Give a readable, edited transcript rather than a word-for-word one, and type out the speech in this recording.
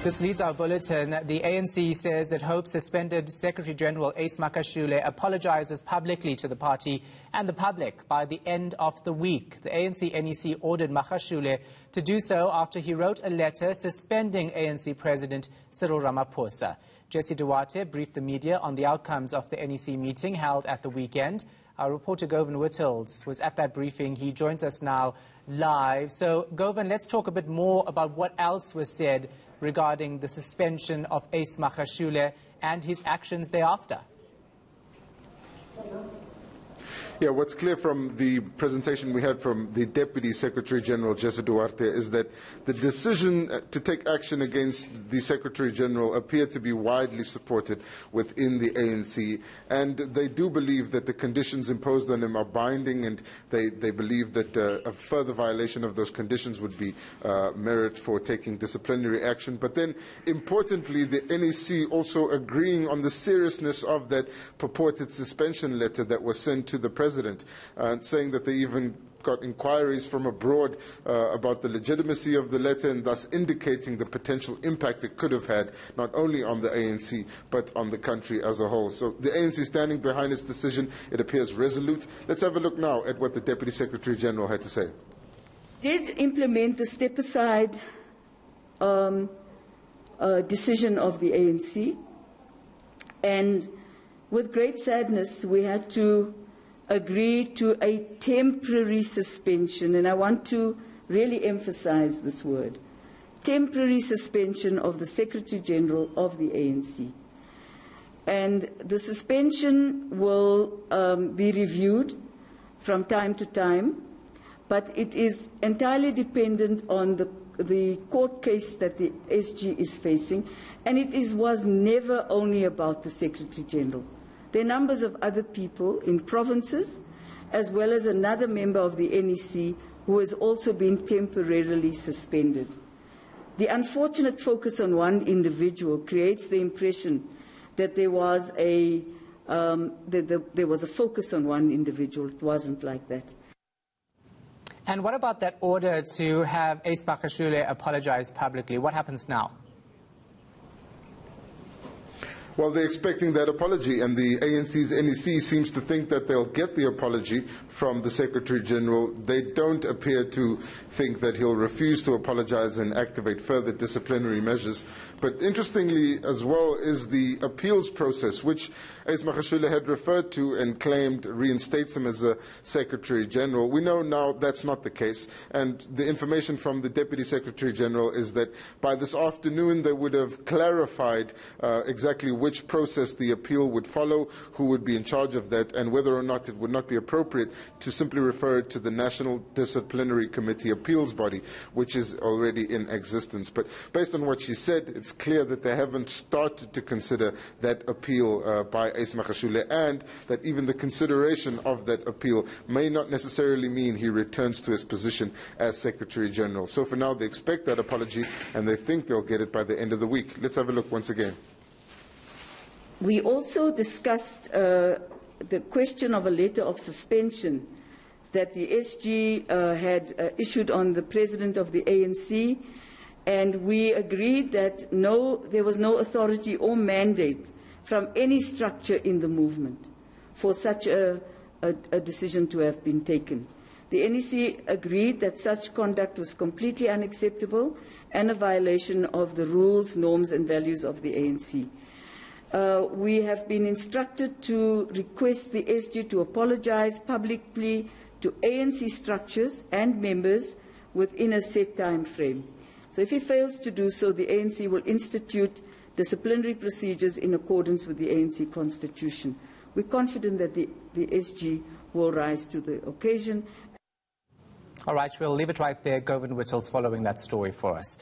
This leads our bulletin. The ANC says it hopes suspended Secretary-General Ace Magashule apologizes publicly to the party and the public by the end of the week. The ANC-NEC ordered Magashule to do so after he wrote a letter suspending ANC President Cyril Ramaphosa. Jesse Duarte briefed the media on the outcomes of the NEC meeting held at the weekend. Our reporter Govan Whittles was at that briefing. He joins us now live. So, Govan, let's talk a bit more about what else was said regarding the suspension of Ace Magashule and his actions thereafter. Yeah, what's clear from the presentation we had from the Deputy Secretary-General, Jesse Duarte, is that the decision to take action against the Secretary-General appeared to be widely supported within the ANC, and they do believe that the conditions imposed on him are binding, and they believe that a further violation of those conditions would be merit for taking disciplinary action. But then, importantly, the NEC also agreeing on the seriousness of that purported suspension letter that was sent to the President, saying that they even got inquiries from abroad about the legitimacy of the letter, and thus indicating the potential impact it could have had not only on the ANC but on the country as a whole. So the ANC standing behind its decision. It appears resolute. Let's have a look now at what the Deputy Secretary-General had to say. Did implement the step-aside decision of the ANC, and with great sadness we had to agree to a temporary suspension, and I want to really emphasize this word, temporary suspension of the Secretary-General of the ANC. And the suspension will be reviewed from time to time, but it is entirely dependent on the court case that the SG is facing, and it was never only about the Secretary-General. There are numbers of other people in provinces, as well as another member of the NEC who has also been temporarily suspended. The unfortunate focus on one individual creates the impression that there was a focus on one individual. It wasn't like that. And what about that order to have Ace Magashule apologize publicly? What happens now? Well, they're expecting that apology, and the ANC's NEC seems to think that they'll get the apology from the Secretary-General. They don't appear to think that he'll refuse to apologize and activate further disciplinary measures. But interestingly as well is the appeals process, which Ace Magashule had referred to and claimed reinstates him as a Secretary-General. We know now that's not the case, and the information from the Deputy Secretary-General is that by this afternoon they would have clarified exactly which process the appeal would follow, who would be in charge of that, and whether or not it would not be appropriate to simply refer it to the National Disciplinary Committee appeals body, which is already in existence. But based on what she said, it's clear that they haven't started to consider that appeal by Ace Magashule, and that even the consideration of that appeal may not necessarily mean he returns to his position as Secretary-General. So for now, they expect that apology, and they think they'll get it by the end of the week. Let's have a look once again. We also discussed the question of a letter of suspension that the SG had issued on the President of the ANC, and we agreed that there was no authority or mandate from any structure in the movement for such a decision to have been taken. The NEC agreed that such conduct was completely unacceptable and a violation of the rules, norms and values of the ANC. We have been instructed to request the SG to apologize publicly to ANC structures and members within a set time frame. So if he fails to do so, the ANC will institute disciplinary procedures in accordance with the ANC Constitution. We're confident that the SG will rise to the occasion. All right, we'll leave it right there. Govan Whittles following that story for us.